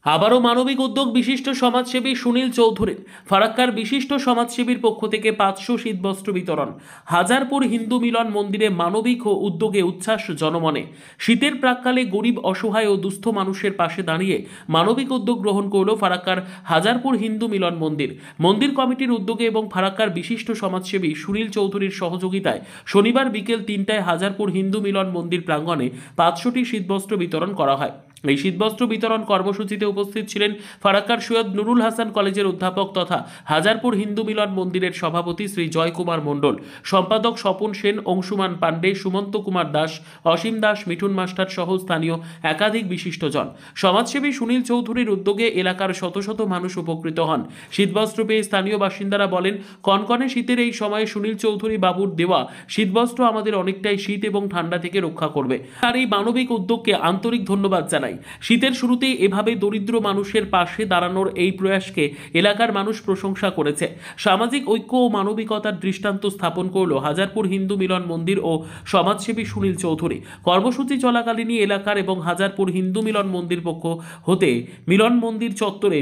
আবারও মানবিক উদ্যোগ বিশিষ্ট সমাজসেবী সুনীল চৌধুরী। ফারাক্কার বিশিষ্ট সমাজসেবীর পক্ষ থেকে 500 শীতবস্ত্র বিতরণ। হাজারপুর হিন্দু মিলন মন্দিরে মানবিক ও উদ্যোগে উচ্ছ্বাস জনমনে। শীতের প্রাক্কালে গরিব, অসহায় ও দুস্থ মানুষের পাশে দাঁড়িয়ে মানবিক উদ্যোগ গ্রহণ করল ফারাক্কার হাজারপুর হিন্দু মিলন মন্দির। মন্দির কমিটির উদ্যোগে এবং ফারাক্কার বিশিষ্ট সমাজসেবী সুনীল চৌধুরীর সহযোগিতায় শনিবার বিকেল 3টায় হাজারপুর হিন্দু মিলন মন্দির প্রাঙ্গণে 500টি শীতবস্ত্র বিতরণ করা হয়। এই শীতবস্ত্র বিতরণ কর্মসূচিতে উপস্থিত ছিলেন ফারাক্কার সৈয়দ নুরুল হাসান কলেজের অধ্যাপক তথা হাজারপুর হিন্দু মিলন মন্দিরের সভাপতি শ্রী জয় কুমার মণ্ডল, সম্পাদক স্বপন সেন, অংশুমান পাণ্ডে, সুমন্ত কুমার দাস, অসীম দাস, মিঠুন মাস্টার সহ স্থানীয় একাধিক বিশিষ্টজন। সমাজসেবী সুনীল চৌধুরীর উদ্যোগে এলাকার শত শত মানুষ উপকৃত হন। শীতবস্ত্র পেয়ে স্থানীয় বাসিন্দারা বলেন, কনকনে শীতের এই সময়ে সুনীল চৌধুরী বাবুর দেওয়া শীতবস্ত্র আমাদের অনেকটাই শীত এবং ঠান্ডা থেকে রক্ষা করবে। আর এই মানবিক উদ্যোগকে আন্তরিক ধন্যবাদ জানাই। শীতের শুরুতেই এভাবে দরিদ্র মানুষের পাশে দাঁড়ানোর এই প্রয়াসকে এলাকার মানুষ প্রশংসা করেছে। সামাজিক ঐক্য ও মানবিকতার দৃষ্টান্ত স্থাপন করল হাজারপুর হিন্দু মিলন মন্দির ও সমাজসেবী সুনীল চৌধুরী। কর্মসূচি চলাকালীনই এলাকার এবং হাজারপুর হিন্দু মিলন মন্দির পক্ষ হতে মিলন মন্দির চত্বরে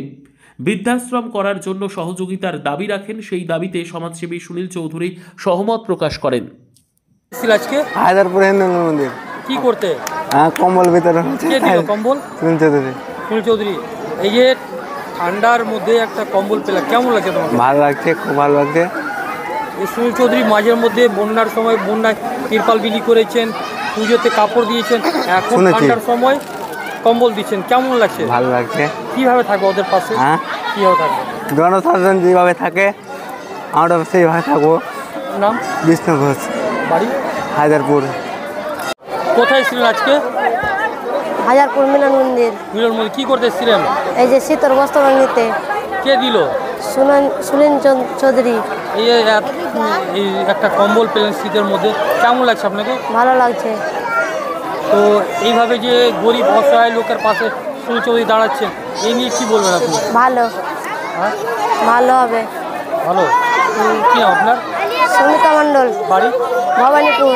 বৃদ্ধাশ্রম করার জন্য সহযোগিতার দাবি রাখেন। সেই দাবিতে সমাজসেবী সুনীল চৌধুরী সহমত প্রকাশ করেন। আজকে হায়দারপুর হিন্দু মন্দির কি করতে? কম্বল বিতরণ হচ্ছে। কে দিল কম্বল? সুনীল চৌধুরী। সুনীল চৌধুরী, এই যে ঠান্ডার মধ্যে একটা কম্বল পেলা, কেমন লাগছে তোমার? ভালো লাগছে, খুব ভালো লাগছে। এই সুনীল চৌধুরী মাঝের মধ্যে বন্যার সময় বন্যায় তিরপাল বিলি করেছেন, পুজোতে কাপড় দিয়েছেন, এখন ঠান্ডার সময় কম্বল দিচ্ছেন, কেমন লাগছে? ভালো লাগছে। কিভাবে থাকবো ওদের পাশে? কিভাবে থাকবো? জনসাধারণ যেভাবে থাকে আমরা সেইভাবে থাকবো। নাম? বিষ্ণু ঘোষ। বাড়ি? হায়দারপুর। কোথায় ছিলেন আজকে? হাজারপুর মিলন মন্দির। মিলন মন্দির কি করতে এসেছিলেন? এই যে শীতের বস্ত্র নিতে। কে দিল? সুনীল চৌধুরী। এই একটা কম্বল পেলেন শীতের মধ্যে, কেমন লাগছে আপনাকে? ভালো লাগছে। তো এইভাবে যে গরিব অসহায় লোকের পাশে সুনীল চৌধুরী দাঁড়াচ্ছেন, এই নিয়ে কী বলবেন আপনি? ভালো। হ্যাঁ, ভালো হবে। ভালো। কি নাম আপনার? সুমিতা মণ্ডল। বাড়ি? ভবানীপুর।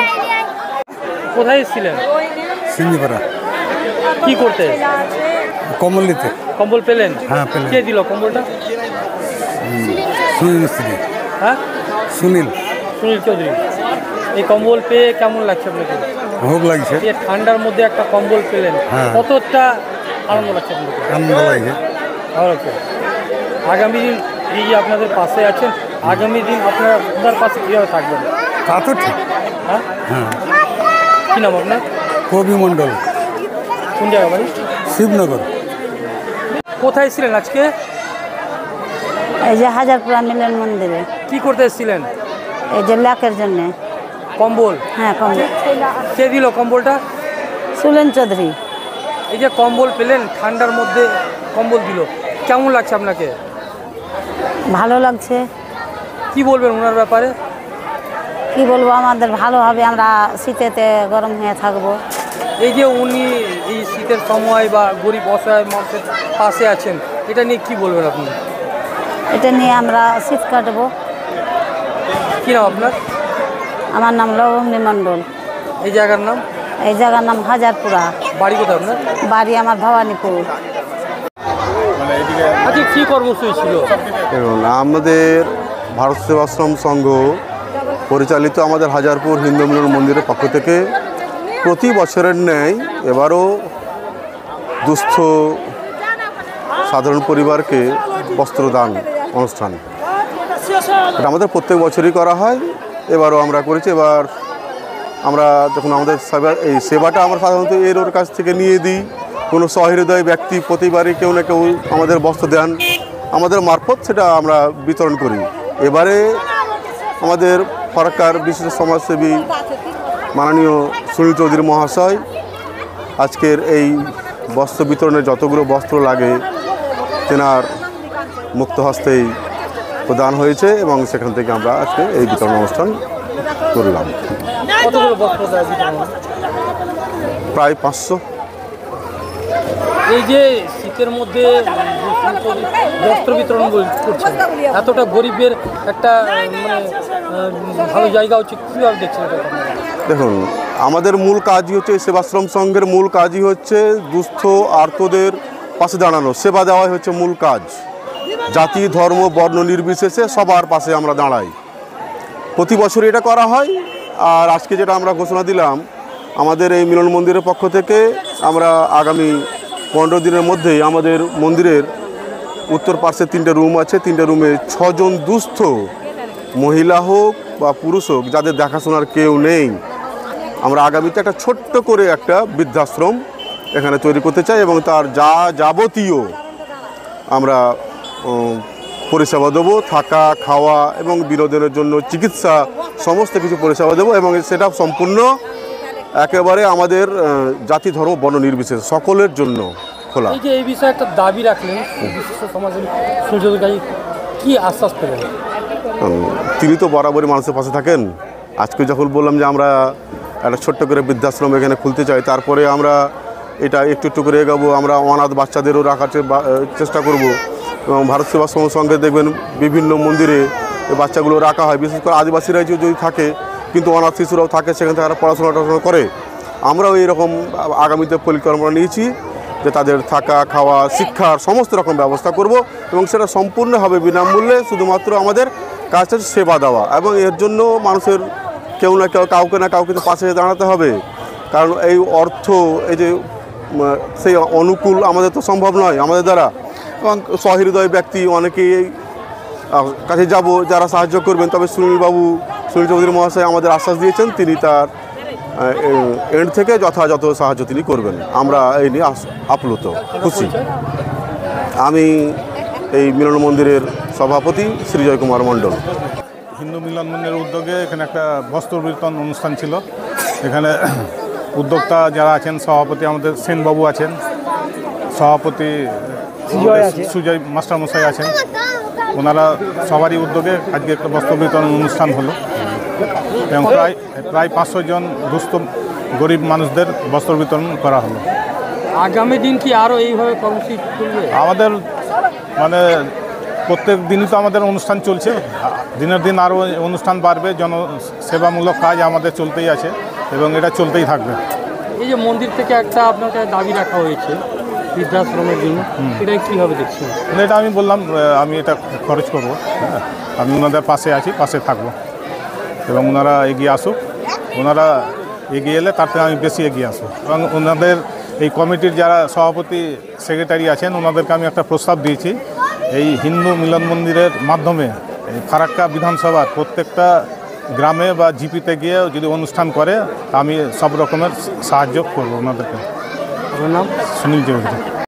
কোথায় এসেছিলেন? সিঙ্গিপাড়া। কি করতে? কম্বল নিতে। কম্বল পেলেন? হ্যাঁ, পেলেন। কে দিল কম্বলটা? সুনীল মিস্ত্রি। হ্যাঁ, সুনীল চৌধুরী। এই কম্বল পেয়ে কেমন লাগছে আপনাকে? খুব লাগছে। এই ঠান্ডার মধ্যে একটা কম্বল পেলেন, কতটা আনন্দ লাগছে আপনাকে? আনন্দ লাগছে। ভালো লাগছে। আগামী দিন এই যে আপনাদের পাশে আছেন, আগামী দিন আপনারা ওনার পাশে কীভাবে থাকবেন? তা তো ঠিক। হ্যাঁ, হ্যাঁ। কী নাম আপনার? কবি মণ্ডল। কোন জায়গা বাড়ি? শিবনগর। কোথায় ছিলেন আজকে? এই যে হাজারপুর মিলন মন্দিরে। কি করতে এসেছিলেন? এই যে লেকের জন্য কম্বল। হ্যাঁ, কম্বল। কে দিল কম্বলটা? সুনীল চৌধুরী। এই যে কম্বল পেলেন, ঠান্ডার মধ্যে কম্বল দিল, কেমন লাগছে আপনাকে? ভালো লাগছে। কি বলবেন ওনার ব্যাপারে? কি বলবো, আমাদের ভালো হবে, আমরা শীতেতে গরম হয়ে থাকবো। এই যে উনি এই শীতের সময় বা গরিব অসহায় মানুষের পাশে আছেন, এটা নিয়ে কি বলবেন আপনি? এটা নিয়ে আমরা শীত কাটবো। কী নাম আপনার? আমার নাম লবণী মণ্ডল। এই জায়গার নাম? এই জায়গার নাম হাজারপুরা। বাড়ি কোথায় আপনার? বাড়ি আমার ভবানীপুর। আজকে কী কর্মসূচি ছিল? আমাদের ভারত সেবাশ্রম সংঘ পরিচালিত আমাদের হাজারপুর হিন্দু মিলন মন্দিরের পক্ষ থেকে প্রতি বছরের ন্যায় এবারও দুস্থ সাধারণ পরিবারকে বস্ত্রদান অনুষ্ঠান, এটা আমাদের প্রত্যেক বছরই করা হয়। এবারও আমরা করেছি। এবার আমরা যখন আমাদের এই সেবাটা আমরা সাধারণত ওর কাছ থেকে নিয়ে দিই, কোনো সহৃদয় ব্যক্তি প্রতিবারই কেউ না কেউ আমাদের বস্ত্র দেন, আমাদের মারফত সেটা আমরা বিতরণ করি। এবারে আমাদের ফারাক্কার বিশিষ্ট সমাজসেবী মাননীয় সুনীল চৌধুরী মহাশয় আজকের এই বস্ত্র বিতরণে যতগুলো বস্ত্র লাগে তেনার মুক্ত হস্তেই প্রদান হয়েছে এবং সেখান থেকে আমরা আজকে এই বিতরণ অনুষ্ঠান করলাম। কতগুলো বস্ত্র বিতরণ? প্রায় 500। এই যে শীতের মধ্যে বস্ত্র বিতরণ করছেন, এতটা গরিবের একটা ভালো জায়গা হচ্ছে, কীভাবে দেখছেন এটা? দেখুন, আমাদের মূল কাজই হচ্ছে সেবাশ্রম সংঘের মূল কাজই হচ্ছে দুস্থ আর্তদের পাশে দাঁড়ানো, সেবা দেওয়াই হচ্ছে মূল কাজ। জাতি ধর্ম বর্ণ নির্বিশেষে সবার পাশে আমরা দাঁড়াই। প্রতি বছর এটা করা হয়। আর আজকে যেটা আমরা ঘোষণা দিলাম, আমাদের এই মিলন মন্দিরের পক্ষ থেকে আমরা আগামী 15 দিনের মধ্যেই আমাদের মন্দিরের উত্তর পার্শ্বে 3টে রুম আছে, 3টে রুমে 6 জন দুস্থ মহিলা হোক বা পুরুষ হোক, যাদের দেখাশোনার কেউ নেই, আমরা আগামীতে একটা ছোট্ট করে একটা বৃদ্ধাশ্রম এখানে তৈরি করতে চাই এবং তার যাবতীয় আমরা পরিষেবা দেবো, থাকা খাওয়া এবং বিনোদনের জন্য চিকিৎসা সমস্ত কিছু পরিষেবা দেবো এবং সেটা সম্পূর্ণ একেবারে আমাদের জাতি ধর্ম বর্ণ নির্বিশেষে সকলের জন্য খোলা। এই যে এই বিষয়ে একটা দাবি রাখলেন বিশিষ্ট সমাজসেবী সুনীল চৌধুরী, কি আশ্বাস পেলেন? তিনি তো বরাবরই মানুষের পাশে থাকেন। আজকে যখন বললাম যে আমরা একটা ছোট্ট করে বৃদ্ধাশ্রম এখানে খুলতে চাই, তারপরে আমরা এটা একটু একটু করে এগাবো। আমরা অনাথ বাচ্চাদেরও রাখার চেষ্টা করব এবং ভারত সেবাশ্রম সঙ্গে দেখবেন বিভিন্ন মন্দিরে এই বাচ্চাগুলো রাখা হয়, বিশেষ করে আদিবাসীরা যদি থাকে, কিন্তু অনাথ শিশুরাও থাকে, সেখান থেকে তারা পড়াশোনা করে। আমরাও এইরকম আগামীতে পরিকল্পনা নিয়েছি যে তাদের থাকা খাওয়া শিক্ষার সমস্ত রকম ব্যবস্থা করব এবং সেটা সম্পূর্ণ হবে বিনামূল্যে। শুধুমাত্র আমাদের কাছে সেবা দেওয়া এবং এর জন্য মানুষের কেউ না কেউ কাউকে না কাউকে পাশে দাঁড়াতে হবে। কারণ এই অর্থ এই যে সেই অনুকূল আমাদের তো সম্ভব নয় আমাদের দ্বারা, এবং সহৃদয় ব্যক্তি অনেকেই কাছে যাব যারা সাহায্য করবেন। তবে সুনীল চৌধুরী মহাশয় আমাদের আশ্বাস দিয়েছেন তিনি তার এন্ড থেকে যথাযথ সাহায্য তিনি করবেন। আমরা এই নিয়ে আপ্লুত খুশি। আমি এই মিলন মন্দিরের সভাপতি শ্রীজয় কুমার মণ্ডল। হিন্দু মিলন মন্দিরের উদ্যোগে এখানে একটা বস্ত্র বিতরণ অনুষ্ঠান ছিল। এখানে উদ্যোক্তা যারা আছেন, সভাপতি আমাদের সেনবাবু আছেন, সভাপতি সুজয় মাস্টারমশাই আছেন, ওনারা সবারই উদ্যোগে আজকে একটা বস্ত্র বিতরণ অনুষ্ঠান হলো এবং প্রায় 500 জন দুস্থ গরিব মানুষদের বস্ত্র বিতরণ করা হলো। আগামী দিন কি আরও এইভাবে কর্মসূচি চলবে? আমাদের মানে প্রত্যেক দিনই তো আমাদের অনুষ্ঠান চলছে, দিনের দিন আরও অনুষ্ঠান বাড়বে। জনসেবামূলক কাজ আমাদের চলতেই আছে এবং এটা চলতেই থাকবে। এই যে মন্দির থেকে একটা আপনার দাবি রাখা হয়েছে বৃদ্ধাশ্রমের জন্য, এটা কীভাবে দেখছেন? এটা আমি বললাম আমি এটা খরচ করব, আমি ওনাদের পাশে আছি, পাশে থাকবো এবং ওনারা এগিয়ে আসুক। ওনারা এগিয়ে এলে তার থেকে আমি বেশি এগিয়ে আসবো এবং ওনাদের এই কমিটির যারা সভাপতি সেক্রেটারি আছেন ওনাদেরকে আমি একটা প্রস্তাব দিয়েছি, এই হিন্দু মিলন মন্দিরের মাধ্যমে এই ফারাক্কা বিধানসভার প্রত্যেকটা গ্রামে বা জিপিতে গিয়ে যদি অনুষ্ঠান করে আমি সব রকমের সাহায্য করবো ওনাদেরকে। আপনার নাম? সুনীল চৌধুরী।